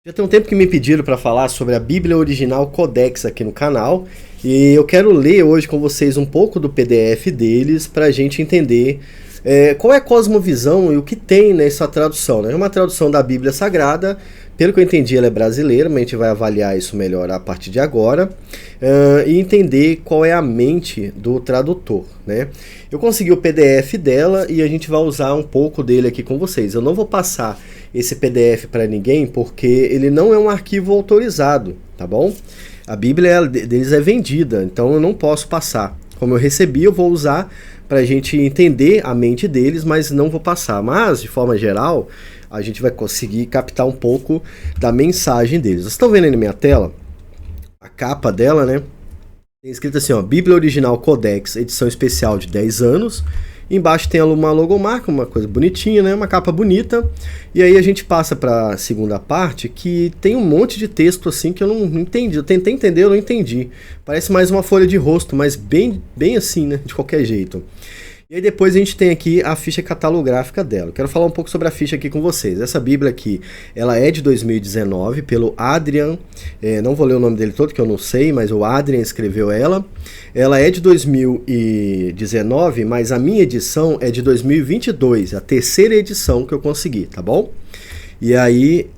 Já tem um tempo que me pediram para falar sobre a Bíblia Original Codex aqui no canal e eu quero ler hoje com vocês um pouco do PDF deles para a gente entender qual é a cosmovisão e o que tem nessa tradução. Né? É uma tradução da Bíblia Sagrada, pelo que eu entendi ela é brasileira, mas a gente vai avaliar isso melhor a partir de agora e entender qual é a mente do tradutor. Né? Eu consegui o PDF dela e a gente vai usar um pouco dele aqui com vocês. Eu não vou passar esse PDF para ninguém porque ele não é um arquivo autorizado, tá bom? A Bíblia deles é vendida, então eu não posso passar. Como eu recebi, eu vou usar para a gente entender a mente deles, mas não vou passar. Mas, de forma geral, a gente vai conseguir captar um pouco da mensagem deles. Vocês estão vendo aí na minha tela? A capa dela, né? Tem escrito assim, ó, Bíblia Original Codex, edição especial de 10 anos. Embaixo tem uma logomarca, uma coisa bonitinha, né? Uma capa bonita. E aí a gente passa para a segunda parte, que tem um monte de texto assim que eu não entendi. Eu tentei entender, eu não entendi. Parece mais uma folha de rosto, mas bem assim, né? De qualquer jeito. E aí depois a gente tem aqui a ficha catalográfica dela. Eu quero falar um pouco sobre a ficha aqui com vocês. Essa Bíblia aqui, ela é de 2019, pelo Adrian, não vou ler o nome dele todo, que eu não sei, mas o Adrian escreveu ela. Ela é de 2019, mas a minha edição é de 2022, a terceira edição que eu consegui, tá bom? E aí,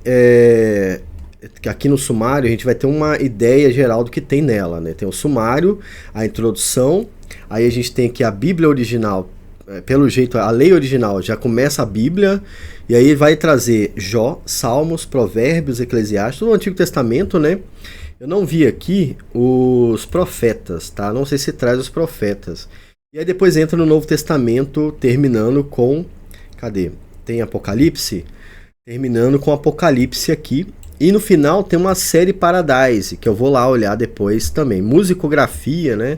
aqui no sumário, a gente vai ter uma ideia geral do que tem nela, né? Tem o sumário, a introdução. Aí a gente tem aqui a Bíblia original, pelo jeito a lei original já começa a Bíblia, e aí vai trazer Jó, Salmos, Provérbios, Eclesiastes, todo o Antigo Testamento, né? Eu não vi aqui os profetas, tá? Não sei se traz os profetas. E aí depois entra no Novo Testamento, terminando com, cadê? Tem Apocalipse? Terminando com Apocalipse aqui. E no final tem uma série Paradise, que eu vou lá olhar depois também. Musicografia, né?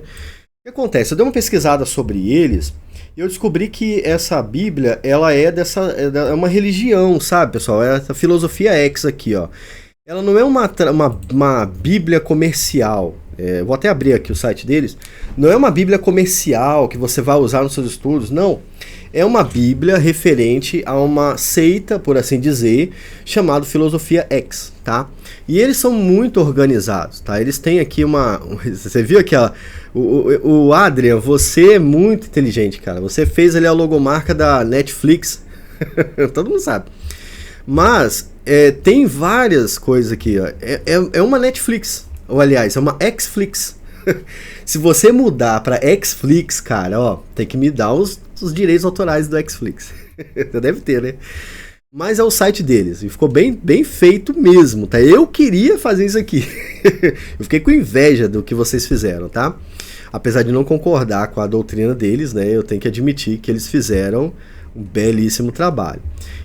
O que acontece? Eu dei uma pesquisada sobre eles e eu descobri que essa Bíblia, ela é uma religião, sabe, pessoal? É essa filosofia X aqui, ó. Ela não é uma Bíblia comercial. Vou até abrir aqui o site deles. Não é uma Bíblia comercial que você vai usar nos seus estudos, não. É uma Bíblia referente a uma seita, por assim dizer, chamada Filosofia X, tá? E eles são muito organizados, tá? Eles têm aqui você viu aqui, ó, o Adrian, você é muito inteligente, cara. Você fez ali a logomarca da Netflix, todo mundo sabe. Mas tem várias coisas aqui, ó. É uma Netflix, ou aliás, é uma Xflix. Se você mudar para Xflix, cara, ó, tem que me dar os direitos autorais do Xflix. Você deve ter, né? Mas é o site deles e ficou bem feito mesmo, tá? Eu queria fazer isso aqui. Eu fiquei com inveja do que vocês fizeram, tá? Apesar de não concordar com a doutrina deles, né? Eu tenho que admitir que eles fizeram um belíssimo trabalho.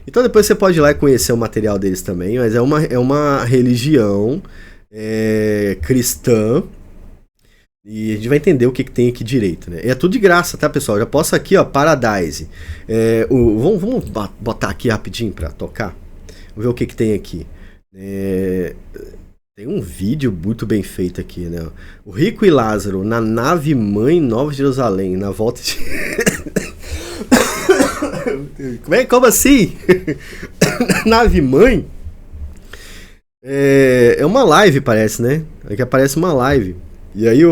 Então depois você pode ir lá e conhecer o material deles também, mas é uma religião cristã. E a gente vai entender o que tem aqui direito, né? É tudo de graça, tá, pessoal? Já posso aqui, ó, Paradise. Vamos botar aqui rapidinho pra tocar. Vamos ver o que tem aqui. Tem um vídeo muito bem feito aqui, né? O Rico e Lázaro na nave mãe Nova Jerusalém, na volta de... Como assim? Nave mãe? É uma live, parece, né? Aqui aparece uma live. E aí,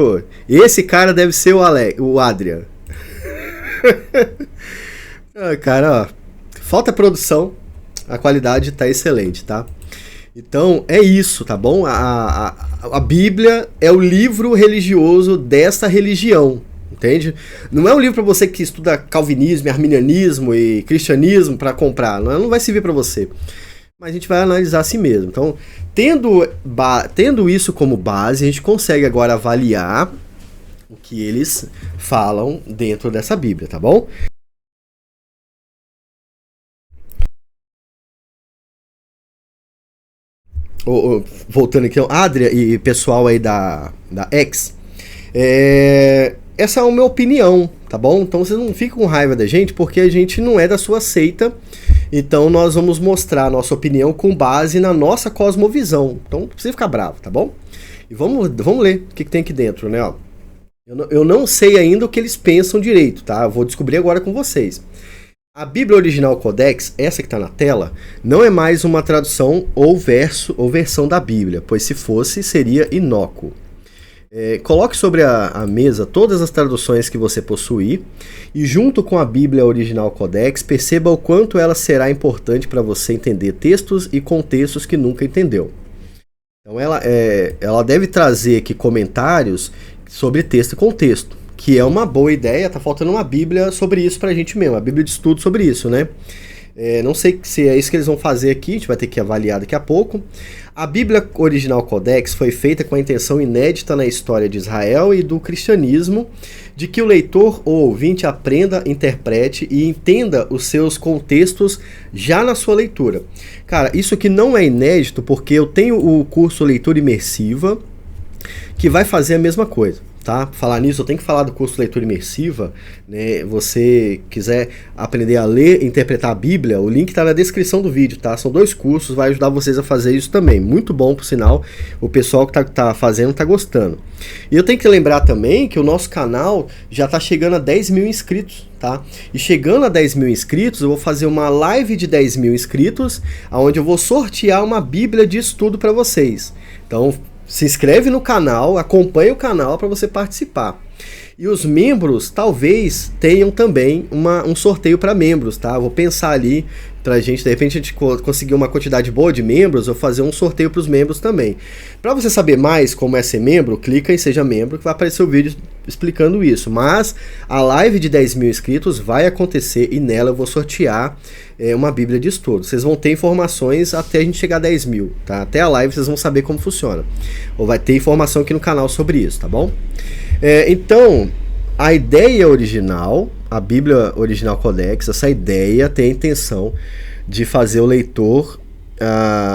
esse cara deve ser o Adrian. Cara, ó, falta produção, a qualidade tá excelente, tá? Então, é isso, tá bom? A Bíblia é o livro religioso dessa religião, entende? Não é um livro para você que estuda calvinismo, arminianismo e cristianismo para comprar, não vai servir para você. Mas a gente vai analisar assim mesmo. Então, tendo isso como base, a gente consegue agora avaliar o que eles falam dentro dessa Bíblia, tá bom? Voltando aqui, Adria e pessoal aí da X, essa é a minha opinião, tá bom? Então vocês não fiquem com raiva da gente, porque a gente não é da sua seita. Então nós vamos mostrar a nossa opinião com base na nossa cosmovisão. Então não precisa ficar bravo, tá bom? E vamos ler o que tem aqui dentro, né? Ó, eu não sei ainda o que eles pensam direito, tá? Eu vou descobrir agora com vocês. A Bíblia Original Codex, essa que está na tela, não é mais uma tradução ou verso ou versão da Bíblia, pois se fosse, seria inócuo. Coloque sobre a mesa todas as traduções que você possuir e junto com a Bíblia Original Codex, perceba o quanto ela será importante para você entender textos e contextos que nunca entendeu. Então ela deve trazer aqui comentários sobre texto e contexto, que é uma boa ideia. Tá faltando uma Bíblia sobre isso pra gente mesmo, a Bíblia de estudo sobre isso, né? Não sei se é isso que eles vão fazer aqui, a gente vai ter que avaliar daqui a pouco. A Bíblia Original Codex foi feita com a intenção inédita na história de Israel e do cristianismo de que o leitor ou ouvinte aprenda, interprete e entenda os seus contextos já na sua leitura. Cara, isso aqui não é inédito porque eu tenho o curso Leitura Imersiva que vai fazer a mesma coisa. Tá? Falar nisso, eu tenho que falar do curso de leitura imersiva, né? Você quiser aprender a ler e interpretar a Bíblia, o link está na descrição do vídeo, tá? São 2 cursos, vai ajudar vocês a fazer isso também. Muito bom, por sinal, o pessoal que tá fazendo tá gostando. E eu tenho que lembrar também que o nosso canal já tá chegando a 10 mil inscritos, tá? E chegando a 10 mil inscritos, eu vou fazer uma live de 10 mil inscritos, onde eu vou sortear uma Bíblia de estudo para vocês. Então, se inscreve no canal, acompanhe o canal para você participar. E os membros talvez tenham também um sorteio para membros, tá? Vou pensar ali pra gente, de repente, a gente conseguir uma quantidade boa de membros, eu fazer um sorteio para os membros também. Para você saber mais como é ser membro, clica em Seja Membro que vai aparecer o vídeo explicando isso. Mas a live de 10 mil inscritos vai acontecer e nela eu vou sortear uma Bíblia de estudo. Vocês vão ter informações até a gente chegar a 10 mil, tá? Até a live vocês vão saber como funciona. Ou vai ter informação aqui no canal sobre isso, tá bom? Então, a ideia original, a Bíblia Original Codex, essa ideia tem a intenção de fazer o leitor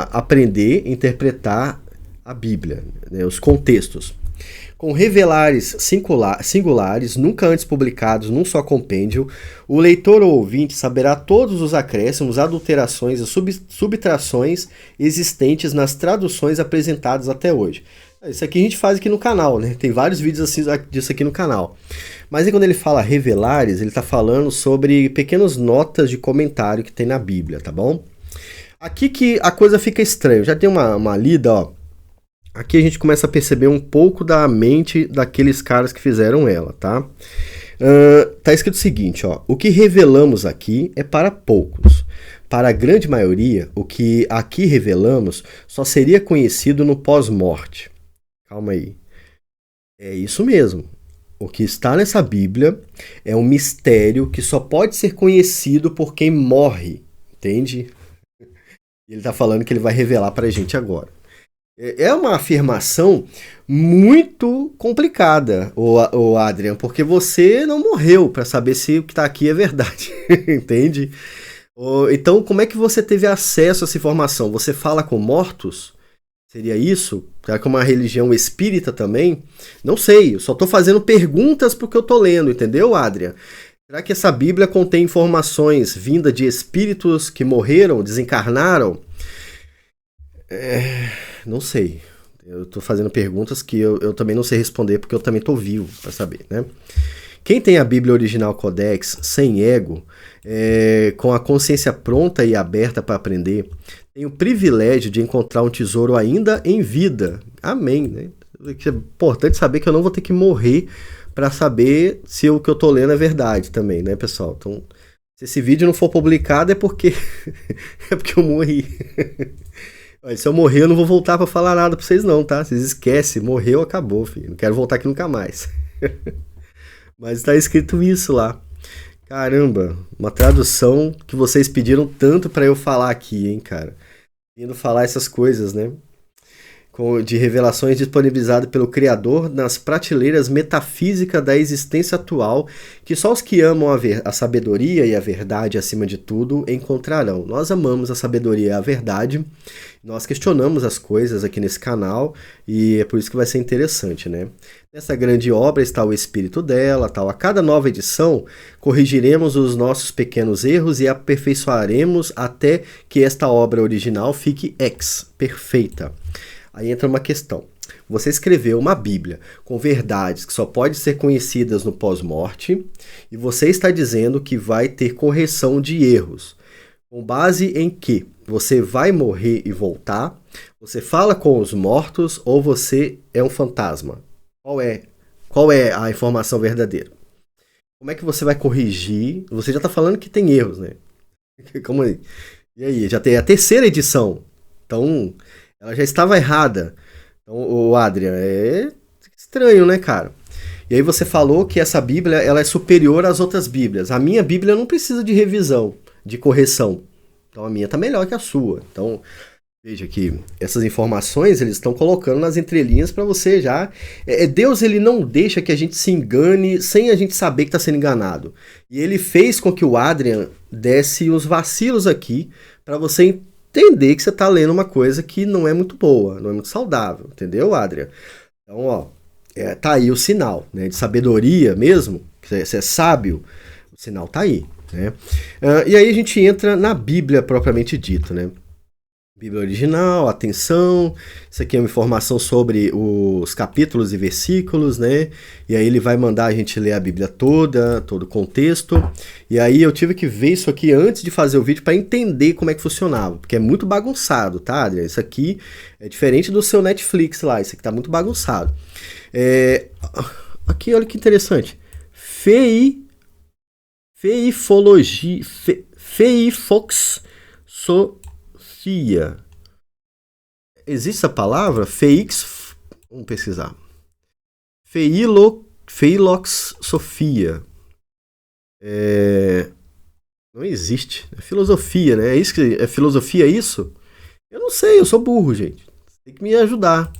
aprender a interpretar a Bíblia, né, os contextos. Com revelares singulares, nunca antes publicados num só compêndio, o leitor ou ouvinte saberá todos os acréscimos, adulterações e subtrações existentes nas traduções apresentadas até hoje. Isso aqui a gente faz aqui no canal, né? Tem vários vídeos assim, disso aqui no canal. Mas aí quando ele fala revelares, ele está falando sobre pequenas notas de comentário que tem na Bíblia, tá bom? Aqui que a coisa fica estranha. Já tem uma lida, ó. Aqui a gente começa a perceber um pouco da mente daqueles caras que fizeram ela, tá? Tá escrito o seguinte, ó. O que revelamos aqui é para poucos. Para a grande maioria, o que aqui revelamos só seria conhecido no pós-morte. Calma aí. É isso mesmo. O que está nessa Bíblia é um mistério que só pode ser conhecido por quem morre. Entende? Ele está falando que ele vai revelar para a gente agora. É uma afirmação muito complicada, o Adrian, porque você não morreu para saber se o que está aqui é verdade, entende? Então, como é que você teve acesso a essa informação? Você fala com mortos? Seria isso? Será que é uma religião espírita também? Não sei, eu só estou fazendo perguntas porque eu estou lendo, entendeu, Adrian? Será que essa Bíblia contém informações vindas de espíritos que morreram, desencarnaram? Não sei. Eu estou fazendo perguntas que eu também não sei responder porque eu também estou vivo para saber, né? Quem tem a Bíblia Original Codex sem ego, com a consciência pronta e aberta para aprender, tem o privilégio de encontrar um tesouro ainda em vida. Amém, né? É importante saber que eu não vou ter que morrer para saber se o que eu estou lendo é verdade também, né, pessoal? Então, se esse vídeo não for publicado é porque eu morri. Se eu morrer, eu não vou voltar para falar nada para vocês não, tá? Vocês esquecem, morreu, acabou, filho. Não quero voltar aqui nunca mais. Mas está escrito isso lá. Caramba, uma tradução que vocês pediram tanto para eu falar aqui, hein, cara. Indo falar essas coisas, né? De revelações disponibilizadas pelo Criador nas prateleiras metafísicas da existência atual, que só os que amam a sabedoria e a verdade acima de tudo encontrarão. Nós amamos a sabedoria e a verdade, nós questionamos as coisas aqui nesse canal e é por isso que vai ser interessante, né? Nessa grande obra está o espírito dela, tal. A cada nova edição, corrigiremos os nossos pequenos erros e aperfeiçoaremos até que esta obra original fique perfeita. Aí entra uma questão. você escreveu uma Bíblia com verdades que só podem ser conhecidas no pós-morte, e você está dizendo que vai ter correção de erros. Com base em que você vai morrer e voltar, você fala com os mortos ou você é um fantasma? Qual é a informação verdadeira? Como é que você vai corrigir? Você já está falando que tem erros, né? Como aí? E aí, já tem a terceira edição. Então, ela já estava errada. Então, o Adrian, é estranho, né, cara? E aí você falou que essa Bíblia ela é superior às outras Bíblias. A minha Bíblia não precisa de revisão, de correção. Então, a minha tá melhor que a sua. Então, veja que essas informações eles estão colocando nas entrelinhas para você já. Deus ele não deixa que a gente se engane sem a gente saber que está sendo enganado. E ele fez com que o Adrian desse os vacilos aqui para você entender que você está lendo uma coisa que não é muito boa, não é muito saudável, entendeu, Adrian? Então, ó, tá aí o sinal, né, de sabedoria mesmo, que você é sábio, o sinal tá aí, né? E aí a gente entra na Bíblia propriamente dito, né? Bíblia original, atenção, isso aqui é uma informação sobre os capítulos e versículos, né? E aí ele vai mandar a gente ler a Bíblia toda, todo o contexto. E aí eu tive que ver isso aqui antes de fazer o vídeo para entender como é que funcionava, porque é muito bagunçado, tá, Adriano? Isso aqui é diferente do seu Netflix lá, isso aqui tá muito bagunçado. Aqui, olha que interessante. Feifoxsofia. Existe essa palavra? Vamos pesquisar. Feiloxsofia. Não existe. É filosofia, né? É isso que é filosofia, é isso? Eu não sei, eu sou burro, gente. Tem que me ajudar.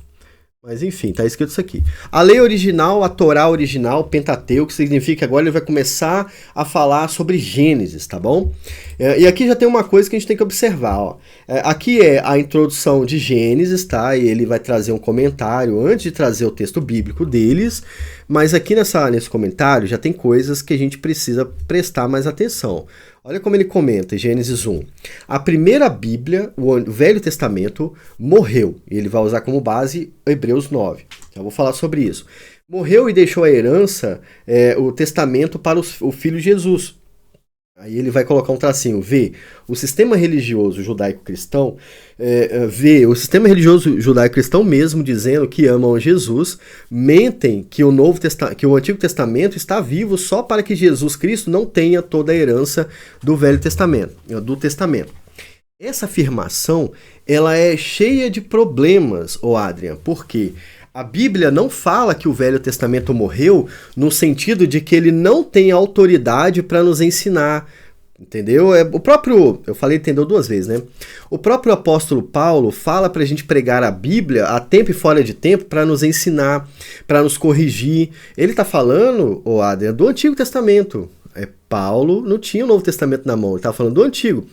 Mas enfim, tá escrito isso aqui. A lei original, a Torá original, Pentateuco, significa que agora ele vai começar a falar sobre Gênesis, tá bom? E aqui já tem uma coisa que a gente tem que observar, ó. Aqui é a introdução de Gênesis, tá? E ele vai trazer um comentário antes de trazer o texto bíblico deles, mas aqui nesse comentário já tem coisas que a gente precisa prestar mais atenção. Olha como ele comenta em Gênesis 1. A primeira Bíblia, o Velho Testamento, morreu. E ele vai usar como base Hebreus 9. Já vou falar sobre isso. Morreu e deixou a herança, o testamento para o Filho Jesus. Aí ele vai colocar um tracinho, V. O sistema religioso judaico-cristão, o sistema religioso judaico-cristão mesmo dizendo que amam Jesus, mentem que o Antigo Testamento está vivo só para que Jesus Cristo não tenha toda a herança do Velho Testamento, do Testamento. Essa afirmação, ela é cheia de problemas, Adrian, porque a Bíblia não fala que o Velho Testamento morreu no sentido de que ele não tem autoridade para nos ensinar, entendeu? Eu falei entendeu duas vezes, né? O próprio apóstolo Paulo fala para a gente pregar a Bíblia a tempo e fora de tempo para nos ensinar, para nos corrigir. Ele está falando, Adrian, do Antigo Testamento. Paulo não tinha o Novo Testamento na mão, ele estava falando do Antigo.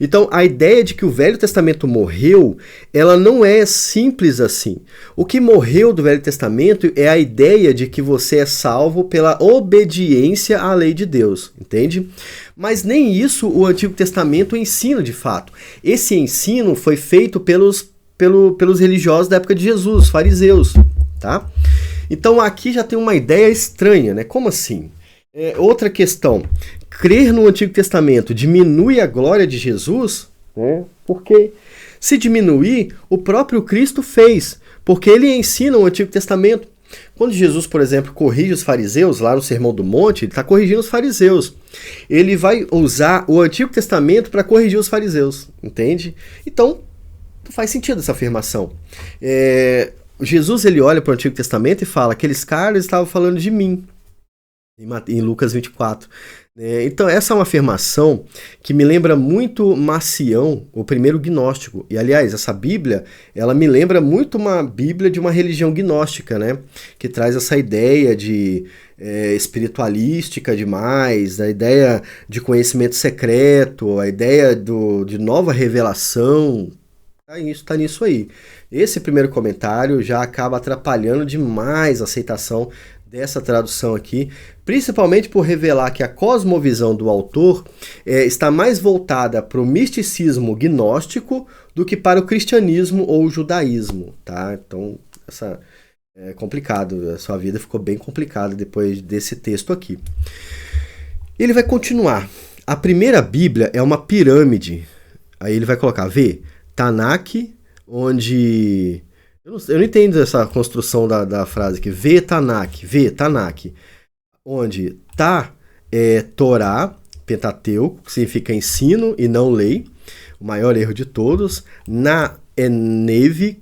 Então, a ideia de que o Velho Testamento morreu, ela não é simples assim. O que morreu do Velho Testamento é a ideia de que você é salvo pela obediência à lei de Deus, entende? Mas nem isso o Antigo Testamento ensina de fato. Esse ensino foi feito pelos religiosos da época de Jesus, fariseus, tá? Então, aqui já tem uma ideia estranha, né? Como assim? Outra questão, crer no Antigo Testamento diminui a glória de Jesus? Porque se diminuir, o próprio Cristo fez, porque ele ensina o Antigo Testamento. Quando Jesus, por exemplo, corrige os fariseus lá no Sermão do Monte, ele está corrigindo os fariseus. Ele vai usar o Antigo Testamento para corrigir os fariseus, entende? Então, não faz sentido essa afirmação. Jesus ele olha para o Antigo Testamento e fala, aqueles caras estavam falando de mim. Em Lucas 24. Então essa é uma afirmação que me lembra muito Marcião, o primeiro gnóstico. E aliás, essa Bíblia, ela me lembra muito uma Bíblia de uma religião gnóstica, né? Que traz essa ideia de espiritualística demais, a ideia de conhecimento secreto, a ideia de nova revelação. Tá nisso aí. Esse primeiro comentário já acaba atrapalhando demais a aceitação dessa tradução aqui, principalmente por revelar que a cosmovisão do autor está mais voltada para o misticismo gnóstico do que para o cristianismo ou o judaísmo, tá? Então, é complicado, a sua vida ficou bem complicada depois desse texto aqui. Ele vai continuar. A primeira Bíblia é uma pirâmide. Aí ele vai colocar, vê, Tanakh, onde... Eu não entendo essa construção da frase aqui. Vê Tanakh. Onde Tá é Torá, Pentateuco, que significa ensino e não lei. O maior erro de todos. Na é Nevi'im,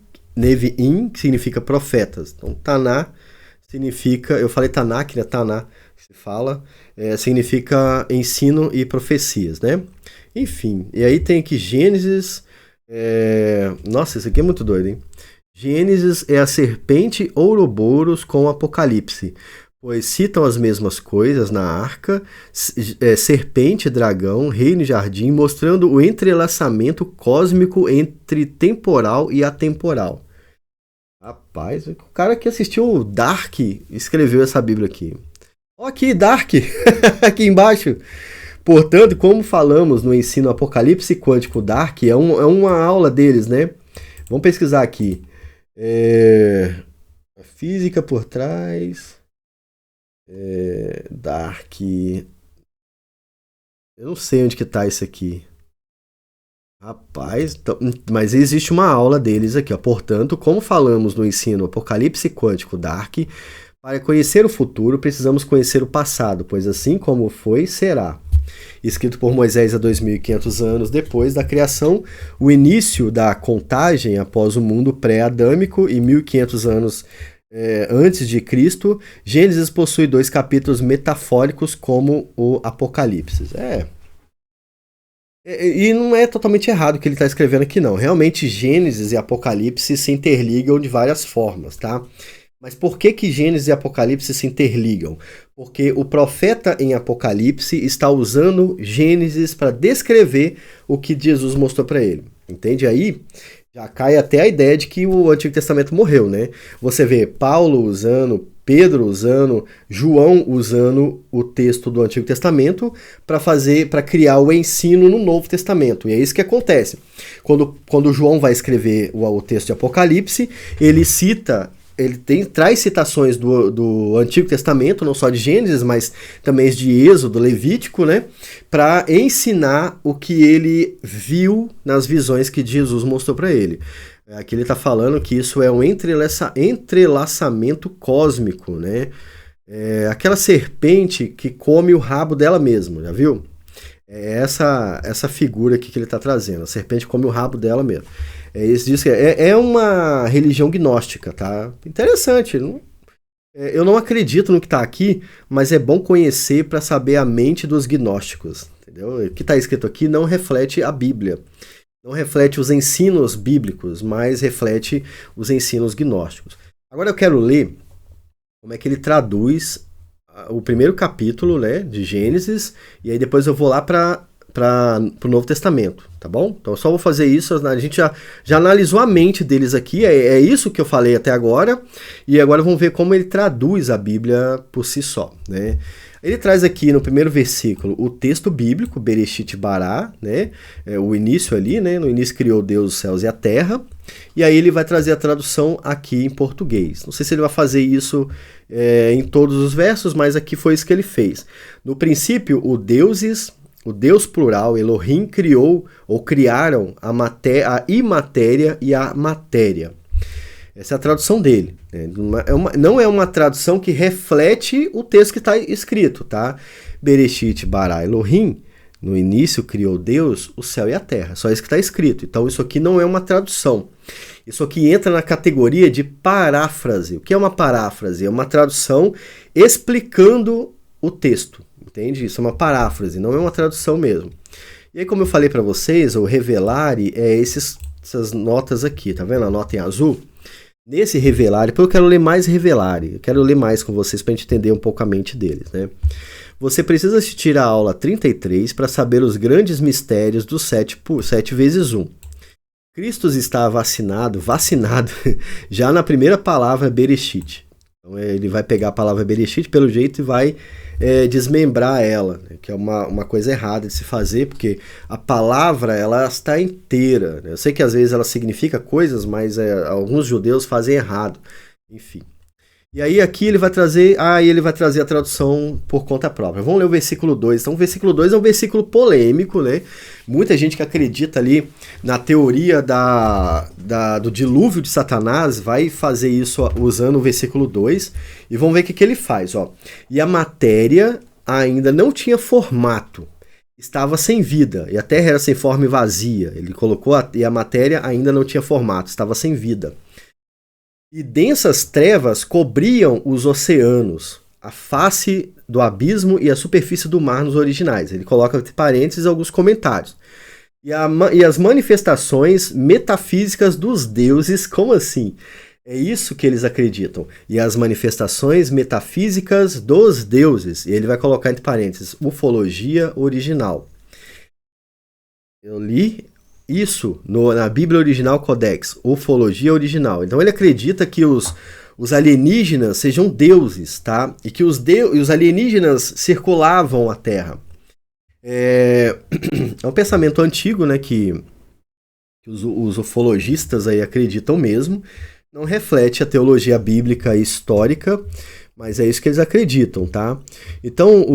que significa profetas. Então, Taná significa... Eu falei Tanakh, né? Taná, que se fala. Significa ensino e profecias, né? Enfim, e aí tem aqui Gênesis... Nossa, isso aqui é muito doido, hein? Gênesis é a serpente Ouroboros com Apocalipse, pois citam as mesmas coisas na arca, serpente, dragão, reino e jardim, mostrando o entrelaçamento cósmico entre temporal e atemporal. Rapaz, o cara que assistiu o Dark escreveu essa Bíblia aqui. Ó aqui, Dark, aqui embaixo. Portanto, como falamos no ensino Apocalipse Quântico Dark, é uma aula deles, né? Vamos pesquisar aqui. A física por trás. Dark. Eu não sei onde que tá isso aqui. Rapaz, mas existe uma aula deles aqui, ó. Portanto, como falamos no ensino Apocalipse Quântico Dark, para conhecer o futuro, precisamos conhecer o passado, pois assim como foi, será. Escrito por Moisés há 2.500 anos depois da criação, o início da contagem após o mundo pré-adâmico e 1.500 anos antes de Cristo, Gênesis possui 2 capítulos metafóricos como o Apocalipse. E não é totalmente errado o que ele está escrevendo aqui, não. Realmente, Gênesis e Apocalipse se interligam de várias formas, tá? Mas por que Gênesis e Apocalipse se interligam? Porque o profeta em Apocalipse está usando Gênesis para descrever o que Jesus mostrou para ele. Entende? Aí já cai até a ideia de que o Antigo Testamento morreu, né? Você vê Paulo usando, Pedro usando, João usando o texto do Antigo Testamento para criar o ensino no Novo Testamento. E é isso que acontece. Quando João vai escrever o texto de Apocalipse, ele traz citações do Antigo Testamento, não só de Gênesis, mas também de Êxodo, Levítico, né? Para ensinar o que ele viu nas visões que Jesus mostrou para ele. Aqui ele está falando que isso é um entrelaçamento cósmico, né? Aquela serpente que come o rabo dela mesma, já viu? É essa figura aqui que ele está trazendo. A serpente come o rabo dela mesma. Isso diz que é uma religião gnóstica, tá? Interessante. Eu não acredito no que está aqui, mas é bom conhecer para saber a mente dos gnósticos. Entendeu? O que está escrito aqui não reflete a Bíblia. Não reflete os ensinos bíblicos, mas reflete os ensinos gnósticos. Agora eu quero ler como é que ele traduz o primeiro capítulo, né, de Gênesis, e aí depois eu vou lá para o Novo Testamento, tá bom? Então eu só vou fazer isso, a gente já analisou a mente deles aqui, é isso que eu falei até agora, e agora vamos ver como ele traduz a Bíblia por si só, né? Ele traz aqui no primeiro versículo o texto bíblico, Bereshit Bará, né? O início ali, né? No início criou Deus os céus e a terra, e aí ele vai trazer a tradução aqui em português. Não sei se ele vai fazer isso em todos os versos, mas aqui foi isso que ele fez. No princípio, o Deus plural, Elohim, criou ou criaram a imatéria e a matéria. Essa é a tradução dele. Não é uma tradução que reflete o texto que está escrito, tá? Bereshit bara Elohim, no início criou Deus o céu e a terra. Só isso que está escrito. Então isso aqui não é uma tradução. Isso aqui entra na categoria de paráfrase. O que é uma paráfrase? É uma tradução explicando o texto. Entende? Isso é uma paráfrase, não é uma tradução mesmo. E aí, como eu falei para vocês, o Revelare é essas notas aqui, tá vendo? A nota em azul. Nesse Revelare, porque eu quero ler mais Revelare, eu quero ler mais com vocês para a gente entender um pouco a mente deles, né? Você precisa assistir a aula 33 para saber os grandes mistérios do 7 vezes 1. Cristo está vacinado já na primeira palavra Bereshit. Então ele vai pegar a palavra Bereshit pelo jeito e vai desmembrar ela, né? Que é uma coisa errada de se fazer, porque a palavra ela está inteira, né? Eu sei que às vezes ela significa coisas, mas alguns judeus fazem errado. Enfim. E aí aqui ele vai trazer a tradução por conta própria. Vamos ler o versículo 2. Então o versículo 2 é um versículo polêmico, né? Muita gente que acredita ali na teoria do dilúvio de Satanás vai fazer isso usando o versículo 2. E vamos ver o que ele faz, ó. E a matéria ainda não tinha formato, estava sem vida, e a terra era sem forma e vazia. Ele colocou, e a matéria ainda não tinha formato, estava sem vida. E densas trevas cobriam os oceanos, a face do abismo e a superfície do mar nos originais. Ele coloca entre parênteses alguns comentários. E as manifestações metafísicas dos deuses, como assim? É isso que eles acreditam. E as manifestações metafísicas dos deuses. E ele vai colocar entre parênteses, ufologia original. Eu li isso na Bíblia Original Codex, ufologia original. Então ele acredita que os alienígenas sejam deuses, tá? E que os alienígenas circulavam a Terra. É um pensamento antigo, né? Que os ufologistas aí acreditam mesmo. Não reflete a teologia bíblica e histórica, mas é isso que eles acreditam, tá? Então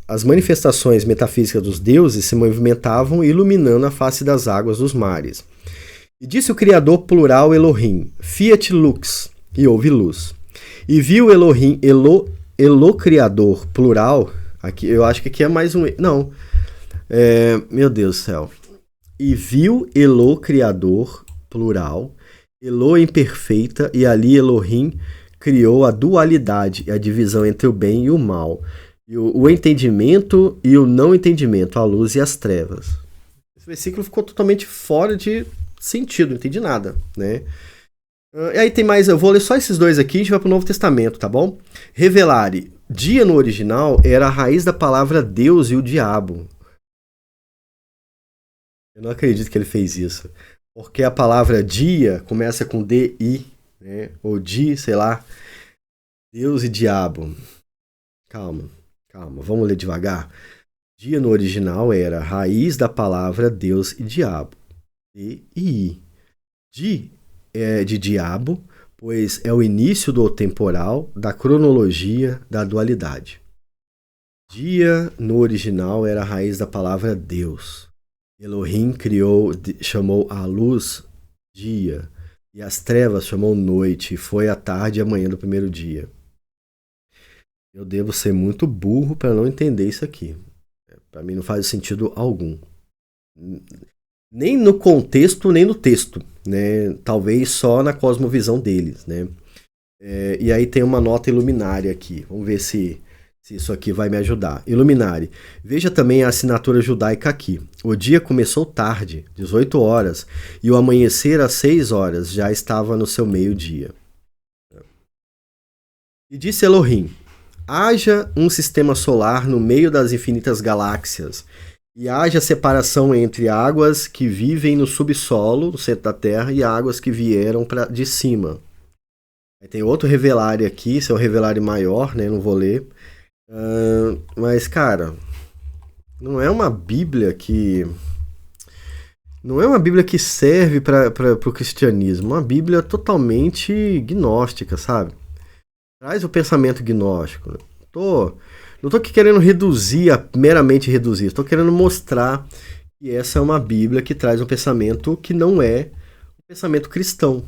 as manifestações metafísicas dos deuses se movimentavam iluminando a face das águas dos mares. E disse o Criador plural Elohim, Fiat Lux, e houve luz. E viu Elohim, Elo Criador plural, aqui, eu acho que aqui é mais um... Não, meu Deus do céu. E viu Elo Criador plural, Elo imperfeita, e ali Elohim criou a dualidade, a divisão entre o bem e o mal. O entendimento e o não entendimento, a luz e as trevas. Esse versículo ficou totalmente fora de sentido, não entendi nada, né? E aí tem mais, eu vou ler só esses dois aqui, a gente vai para o Novo Testamento, tá bom? Revelare, dia no original era a raiz da palavra Deus e o diabo. Eu não acredito que ele fez isso, porque a palavra dia começa com D-I, né? Ou di, sei lá, Deus e diabo. Calma, vamos ler devagar. Dia no original era a raiz da palavra Deus e diabo. D-I. Di é de diabo, pois é o início do temporal, da cronologia, da dualidade. Dia no original era a raiz da palavra Deus. Elohim chamou a luz dia, e as trevas chamou noite, e foi a tarde e a manhã do primeiro dia. Eu devo ser muito burro para não entender isso aqui. Para mim não faz sentido algum. Nem no contexto, nem no texto, né? Talvez só na cosmovisão deles, né? E aí tem uma nota iluminária aqui. Vamos ver se isso aqui vai me ajudar. Iluminare. Veja também a assinatura judaica aqui. O dia começou tarde, 18 horas, e o amanhecer às 6 horas já estava no seu meio-dia. E disse Elohim: haja um sistema solar no meio das infinitas galáxias, e haja separação entre águas que vivem no subsolo, no centro da Terra, e águas que vieram de cima. Aí tem outro revelário aqui, esse é um revelário maior, né? Não vou ler. Mas, cara, não é uma Bíblia que serve para o cristianismo. Uma Bíblia totalmente gnóstica, sabe? Traz o pensamento gnóstico. Não tô aqui querendo meramente reduzir. Estou querendo mostrar que essa é uma Bíblia que traz um pensamento que não é um pensamento cristão.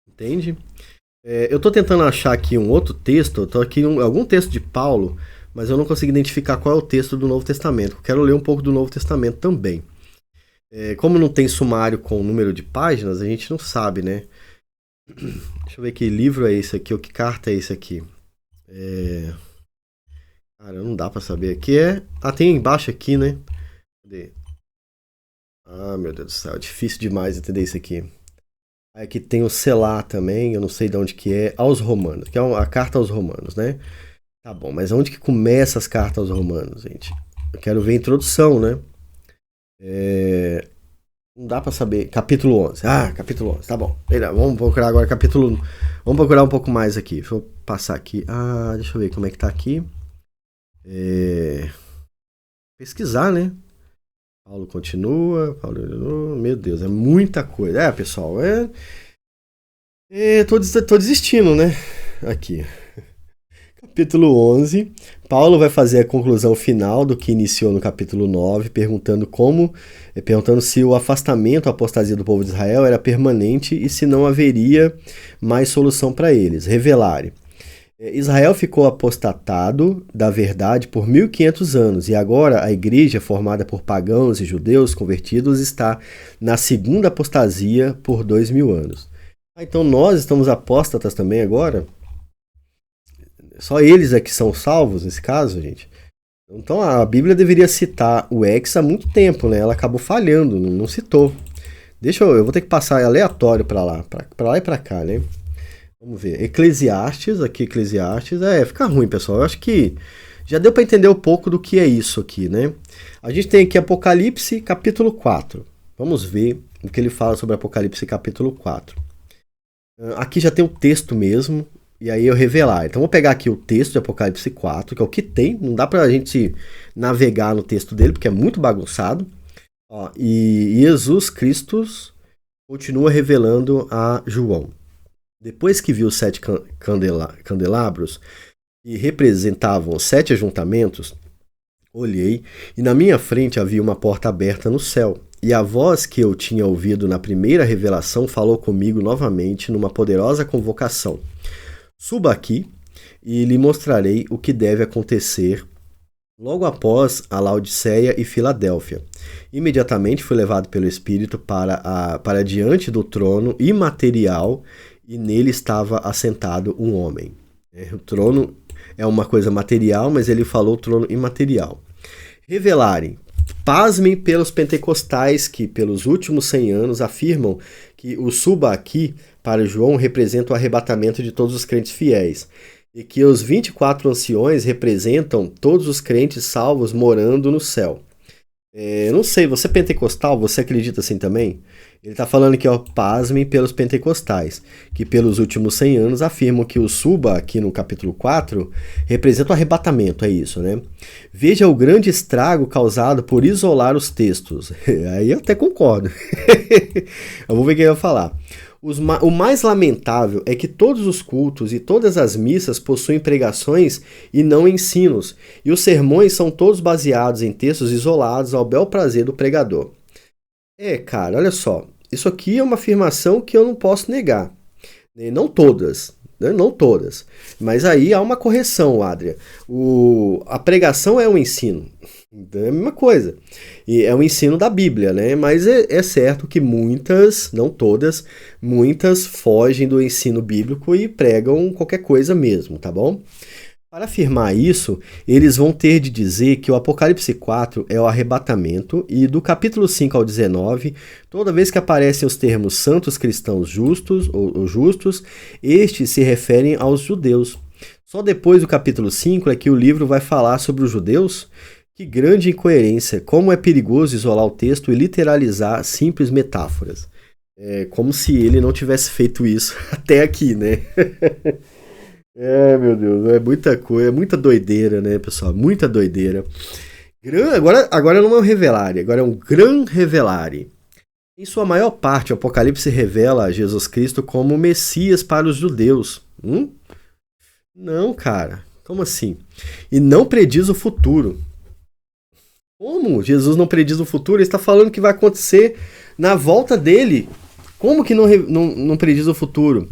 Entende? Eu estou tentando achar aqui um outro texto. Estou aqui em algum texto de Paulo, mas eu não consigo identificar qual é o texto do Novo Testamento. Eu quero ler um pouco do Novo Testamento também. Como não tem sumário com número de páginas, a gente não sabe, né? Deixa eu ver que livro é esse aqui, ou que carta é esse aqui. Cara, não dá pra saber. Aqui tem embaixo aqui, né? Cadê? Ah, meu Deus do céu, é difícil demais entender isso aqui. Aqui tem o Selá também, eu não sei de onde que é. Aos Romanos, que é a carta aos Romanos, né? Tá bom, mas onde que começa as cartas aos Romanos, gente? Eu quero ver a introdução, né? Não dá pra saber. Capítulo 11. Ah, capítulo 11. Tá bom. Vamos procurar agora capítulo... Vamos procurar um pouco mais aqui. Deixa eu passar aqui. Ah, deixa eu ver como é que tá aqui. Pesquisar, né? Paulo continua. Meu Deus, é muita coisa. Pessoal, tô desistindo, né? Aqui. Capítulo 11. Paulo vai fazer a conclusão final do que iniciou no capítulo 9, perguntando se o afastamento, a apostasia do povo de Israel era permanente e se não haveria mais solução para eles. Revelare. Israel ficou apostatado da verdade por 1500 anos e agora a igreja, formada por pagãos e judeus convertidos, está na segunda apostasia por 2000 anos. Então nós estamos apóstatas também agora? Só eles é que são salvos nesse caso, gente? Então a Bíblia deveria citar o ex há muito tempo, né? Ela acabou falhando, não citou. Eu vou ter que passar aleatório para lá e para cá, né? Vamos ver. Eclesiastes, fica ruim, pessoal. Eu acho que já deu para entender um pouco do que é isso aqui, né? A gente tem aqui Apocalipse, capítulo 4. Vamos ver o que ele fala sobre Apocalipse, capítulo 4. Aqui já tem o texto mesmo, e aí eu revelar. Então vou pegar aqui o texto de Apocalipse 4, que é o que tem. Não dá pra gente navegar no texto dele, porque é muito bagunçado. E Jesus Cristo continua revelando a João. Depois que viu os 7 candelabros, que representavam os 7 ajuntamentos, olhei, e na minha frente havia uma porta aberta no céu. E a voz que eu tinha ouvido na primeira revelação falou comigo novamente numa poderosa convocação. Suba aqui e lhe mostrarei o que deve acontecer logo após a Laodiceia e Filadélfia. Imediatamente fui levado pelo Espírito para diante do trono imaterial e nele estava assentado um homem. O trono é uma coisa material, mas ele falou trono imaterial. Revelarem. Pasmem pelos pentecostais que, pelos últimos 100 anos, afirmam que o suba aqui para João representa o arrebatamento de todos os crentes fiéis e que os 24 anciões representam todos os crentes salvos morando no céu. Não sei, você é pentecostal, você acredita assim também? Ele está falando aqui, pasmem pelos pentecostais, que pelos últimos 100 anos afirmam que o suba, aqui no capítulo 4, representa o arrebatamento, é isso, né? Veja o grande estrago causado por isolar os textos. Aí eu até concordo. Eu vou ver o que ele vai falar. O mais lamentável é que todos os cultos e todas as missas possuem pregações e não ensinos, e os sermões são todos baseados em textos isolados ao bel prazer do pregador. Cara, olha só, isso aqui é uma afirmação que eu não posso negar. Não todas, né? Não todas. Mas aí há uma correção, Adria. A pregação é um ensino. É a mesma coisa. E é um ensino da Bíblia, né? Mas é certo que muitas, não todas, muitas fogem do ensino bíblico e pregam qualquer coisa mesmo, tá bom? Para afirmar isso, eles vão ter de dizer que o Apocalipse 4 é o arrebatamento e do capítulo 5 ao 19, toda vez que aparecem os termos santos cristãos justos ou justos, estes se referem aos judeus. Só depois do capítulo 5 é que o livro vai falar sobre os judeus. Que grande incoerência, como é perigoso isolar o texto e literalizar simples metáforas. É como se ele não tivesse feito isso até aqui, né? Meu Deus, é muita coisa, é muita doideira, né, pessoal? Muita doideira. Agora não é um revelare, agora é um gran revelare. Em sua maior parte, o Apocalipse revela Jesus Cristo como Messias para os judeus. Não, cara, como assim? E não prediz o futuro. Como Jesus não prediz o futuro? Ele está falando que vai acontecer na volta dele. Como que não prediz o futuro?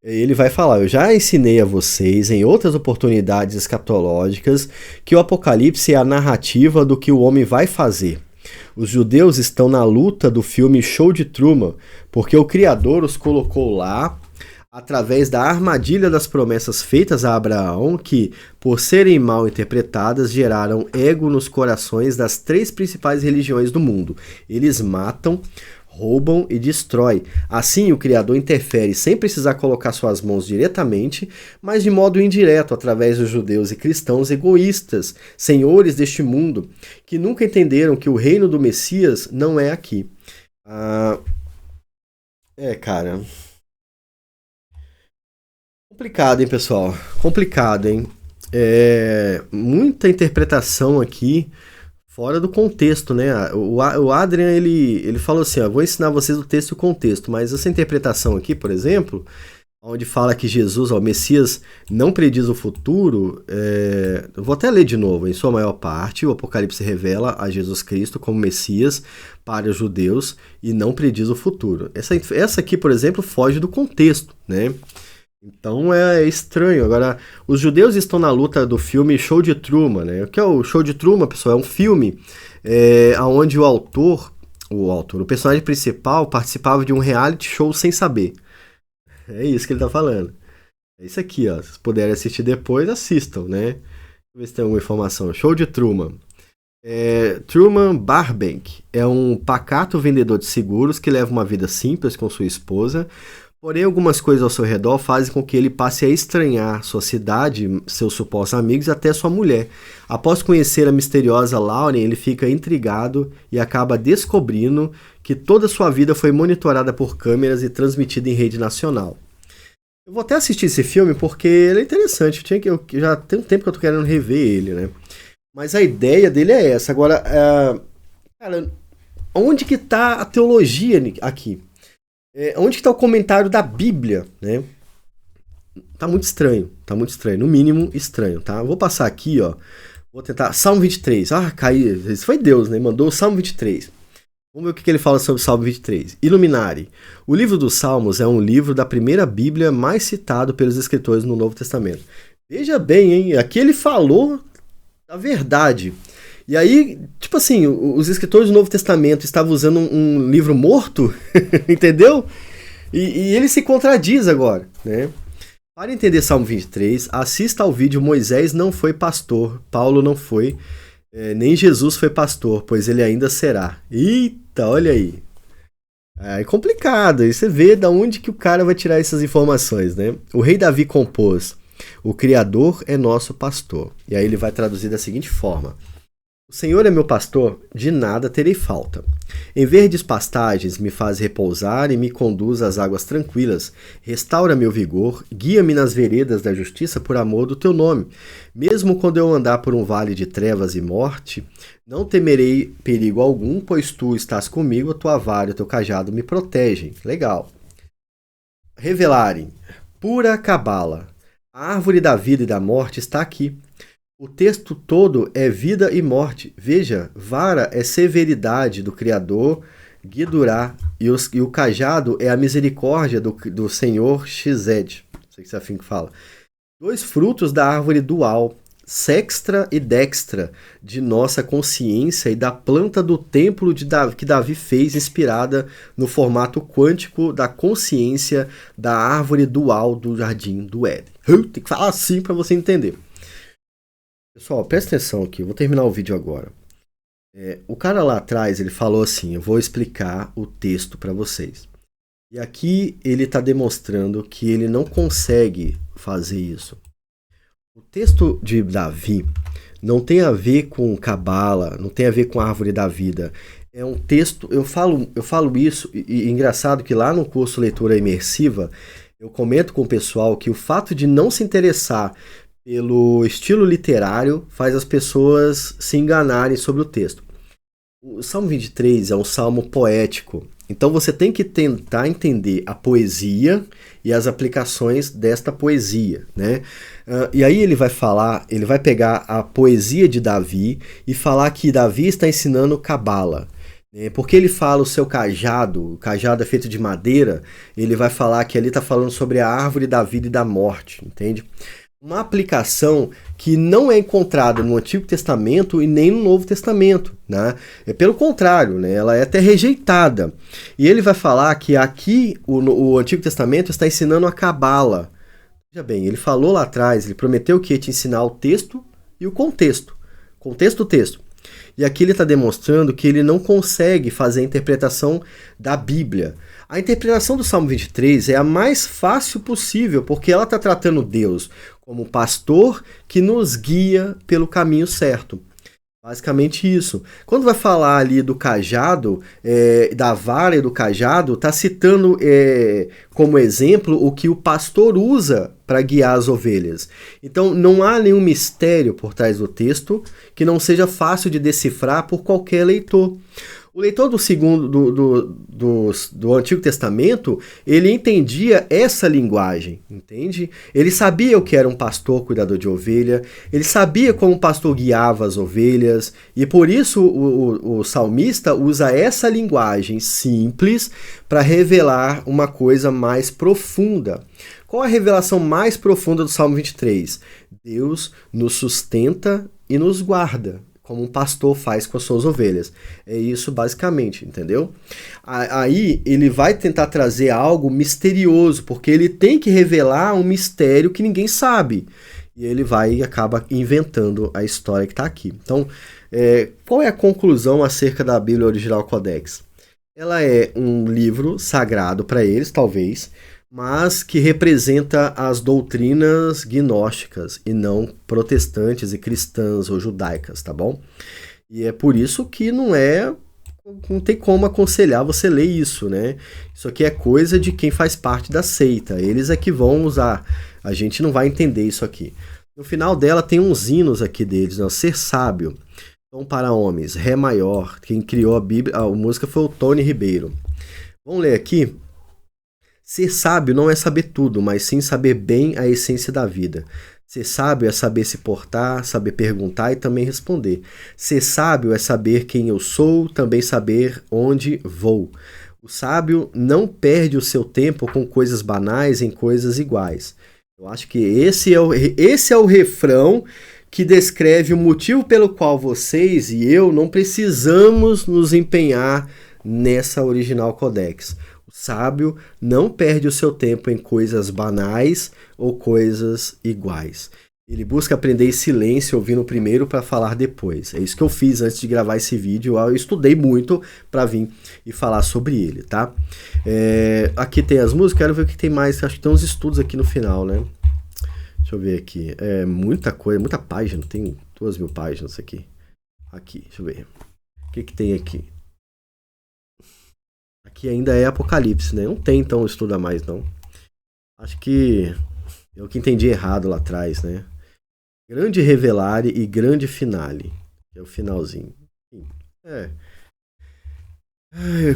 Ele vai falar, eu já ensinei a vocês em outras oportunidades escatológicas que o Apocalipse é a narrativa do que o homem vai fazer. Os judeus estão na luta do filme Show de Truman, porque o Criador os colocou lá através da armadilha das promessas feitas a Abraão, que, por serem mal interpretadas, geraram ego nos corações das 3 principais religiões do mundo. Eles matam, roubam e destroem. Assim, o Criador interfere sem precisar colocar suas mãos diretamente, mas de modo indireto, através dos judeus e cristãos egoístas, senhores deste mundo, que nunca entenderam que o reino do Messias não é aqui. Ah, cara. Complicado, hein, pessoal? Complicado, hein? Muita interpretação aqui fora do contexto, né? O Adrian, ele falou assim, ó, vou ensinar vocês o texto e o contexto, mas essa interpretação aqui, por exemplo, onde fala que Jesus, ó, o Messias, não prediz o futuro, eu vou até ler de novo. Em sua maior parte, o Apocalipse revela a Jesus Cristo como Messias para os judeus e não prediz o futuro. Essa aqui, por exemplo, foge do contexto, né? Então é estranho. Agora, os judeus estão na luta do filme Show de Truman, né? O que é o Show de Truman, pessoal? É um filme onde o personagem principal participava de um reality show sem saber. É isso que ele tá falando. É isso aqui, ó. Se vocês puderem assistir depois, assistam, né? Deixa eu ver se tem alguma informação. Show de Truman. Truman Burbank é um pacato vendedor de seguros que leva uma vida simples com sua esposa. Porém, algumas coisas ao seu redor fazem com que ele passe a estranhar sua cidade, seus supostos amigos e até sua mulher. Após conhecer a misteriosa Lauren, ele fica intrigado e acaba descobrindo que toda sua vida foi monitorada por câmeras e transmitida em rede nacional. Eu vou até assistir esse filme porque ele é interessante. Eu já tem um tempo que eu tô querendo rever ele, né? Mas a ideia dele é essa. Agora, cara, onde que tá a teologia aqui? Onde que tá o comentário da Bíblia, né? Tá muito estranho, no mínimo estranho, tá? Eu vou passar aqui, ó, vou tentar, Salmo 23, caiu, isso foi Deus, né, mandou o Salmo 23. Vamos ver o que ele fala sobre o Salmo 23. Iluminare. O livro dos Salmos é um livro da primeira Bíblia mais citado pelos escritores no Novo Testamento. Veja bem, hein, aqui ele falou a verdade. E aí, tipo assim, os escritores do Novo Testamento estavam usando um livro morto, entendeu? E ele se contradiz agora, né? Para entender Salmo 23, assista ao vídeo Moisés não foi pastor, Paulo não foi, nem Jesus foi pastor, pois ele ainda será. Eita, olha aí. É complicado, aí você vê da onde que o cara vai tirar essas informações, né? O rei Davi compôs, o Criador é nosso pastor. E aí ele vai traduzir da seguinte forma. O Senhor é meu pastor, de nada terei falta. Em verdes pastagens me faz repousar e me conduz às águas tranquilas. Restaura meu vigor, guia-me nas veredas da justiça por amor do teu nome. Mesmo quando eu andar por um vale de trevas e morte, não temerei perigo algum, pois tu estás comigo, a tua vara e o teu cajado me protegem. Legal. Revelarem. Pura cabala. A árvore da vida e da morte está aqui. O texto todo é vida e morte. Veja, vara é severidade do Criador, Guidurá, e o cajado é a misericórdia do Senhor Xed. Não sei se é assim que fala. Dois frutos da árvore dual, sextra e dextra, de nossa consciência e da planta do templo que Davi fez, inspirada no formato quântico da consciência da árvore dual do jardim do Éden. Tem que falar assim para você entender. Pessoal, presta atenção aqui, eu vou terminar o vídeo agora. O cara lá atrás, ele falou assim, eu vou explicar o texto para vocês. E aqui ele está demonstrando que ele não consegue fazer isso. O texto de Davi não tem a ver com cabala, não tem a ver com a árvore da vida. É um texto, eu falo isso, e engraçado que lá no curso Leitura Imersiva, eu comento com o pessoal que o fato de não se interessar pelo estilo literário faz as pessoas se enganarem sobre o texto. O Salmo 23 é um salmo poético, então você tem que tentar entender a poesia e as aplicações desta poesia, né? E aí ele vai pegar a poesia de Davi e falar que Davi está ensinando cabala. Porque ele fala o seu cajado, o cajado é feito de madeira, ele vai falar que ali está falando sobre a árvore da vida e da morte, entende? Uma aplicação que não é encontrada no Antigo Testamento e nem no Novo Testamento, né? Pelo contrário, né? Ela é até rejeitada. E ele vai falar que aqui o Antigo Testamento está ensinando a cabala. Veja bem, ele falou lá atrás, ele prometeu que ia te ensinar o texto e o contexto. Contexto, texto. E aqui ele está demonstrando que ele não consegue fazer a interpretação da Bíblia. A interpretação do Salmo 23 é a mais fácil possível, porque ela está tratando Deus como pastor que nos guia pelo caminho certo. Basicamente isso. Quando vai falar ali do cajado, da vara e do cajado, está citando como exemplo o que o pastor usa para guiar as ovelhas. Então não há nenhum mistério por trás do texto que não seja fácil de decifrar por qualquer leitor. O leitor do Antigo Testamento, ele entendia essa linguagem, entende? Ele sabia o que era um pastor cuidador de ovelha, ele sabia como o pastor guiava as ovelhas, e por isso o salmista usa essa linguagem simples para revelar uma coisa mais profunda. Qual a revelação mais profunda do Salmo 23? Deus nos sustenta e nos guarda, como um pastor faz com as suas ovelhas. É isso basicamente, entendeu? Aí ele vai tentar trazer algo misterioso, porque ele tem que revelar um mistério que ninguém sabe. E ele vai e acaba inventando a história que está aqui. Então, qual é a conclusão acerca da Bíblia Original Codex? Ela é um livro sagrado para eles, talvez, mas que representa as doutrinas gnósticas e não protestantes e cristãs ou judaicas, tá bom? E é por isso que não tem como aconselhar você ler isso, né? Isso aqui é coisa de quem faz parte da seita, eles é que vão usar, a gente não vai entender isso aqui. No final dela tem uns hinos aqui deles, né? Ser sábio, Tom para homens, Ré maior, quem criou a Bíblia, a música foi o Tony Ribeiro. Vamos ler aqui. Ser sábio não é saber tudo, mas sim saber bem a essência da vida. Ser sábio é saber se portar, saber perguntar e também responder. Ser sábio é saber quem eu sou, também saber onde vou. O sábio não perde o seu tempo com coisas banais em coisas iguais. Eu acho que esse é o refrão que descreve o motivo pelo qual vocês e eu não precisamos nos empenhar nessa original Codex. Sábio não perde o seu tempo em coisas banais ou coisas iguais. Ele busca aprender em silêncio, ouvindo primeiro para falar depois. É isso que eu fiz antes de gravar esse vídeo. Eu estudei muito para vir e falar sobre ele, tá? Aqui tem as músicas, quero ver o que tem mais. Acho que tem uns estudos aqui no final, né? Deixa eu ver aqui. É muita coisa, muita página. Tem 2.000 páginas aqui. Aqui, deixa eu ver. O que tem aqui? Aqui ainda é Apocalipse, né? Não tem, então, estuda mais, não. Acho que eu que entendi errado lá atrás, né? Grande revelare e grande finale. Que é o finalzinho.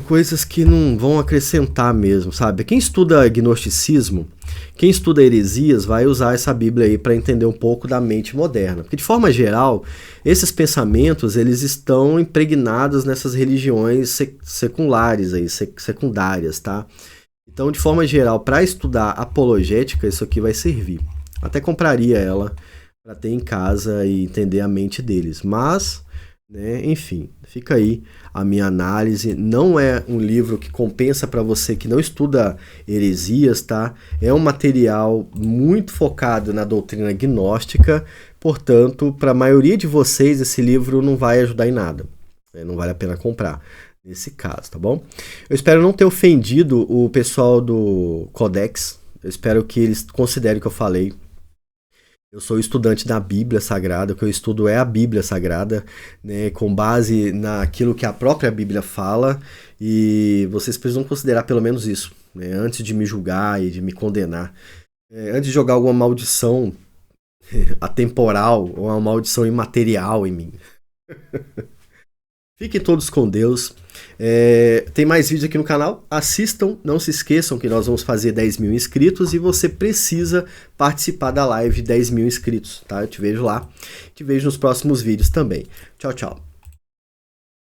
Coisas que não vão acrescentar mesmo, sabe? Quem estuda gnosticismo, quem estuda heresias, vai usar essa Bíblia aí para entender um pouco da mente moderna. Porque, de forma geral, esses pensamentos, eles estão impregnados nessas religiões seculares aí, secundárias, tá? Então, de forma geral, para estudar apologética, isso aqui vai servir. Até compraria ela para ter em casa e entender a mente deles. Mas, né, enfim, fica aí a minha análise. Não é um livro que compensa para você que não estuda heresias, tá? É um material muito focado na doutrina gnóstica, portanto, para a maioria de vocês esse livro não vai ajudar em nada, né? Não vale a pena comprar nesse caso, tá bom? Eu espero não ter ofendido o pessoal do Codex, eu espero que eles considerem o que eu falei. Eu sou estudante da Bíblia Sagrada, o que eu estudo é a Bíblia Sagrada, né, com base naquilo que a própria Bíblia fala, e vocês precisam considerar pelo menos isso, né, antes de me julgar e de me condenar. Antes de jogar alguma maldição atemporal ou uma maldição imaterial em mim. Fiquem todos com Deus. Tem mais vídeos aqui no canal, assistam, não se esqueçam que nós vamos fazer 10.000 inscritos e você precisa participar da live de 10.000 inscritos, tá? Eu te vejo lá, te vejo nos próximos vídeos também. Tchau, tchau.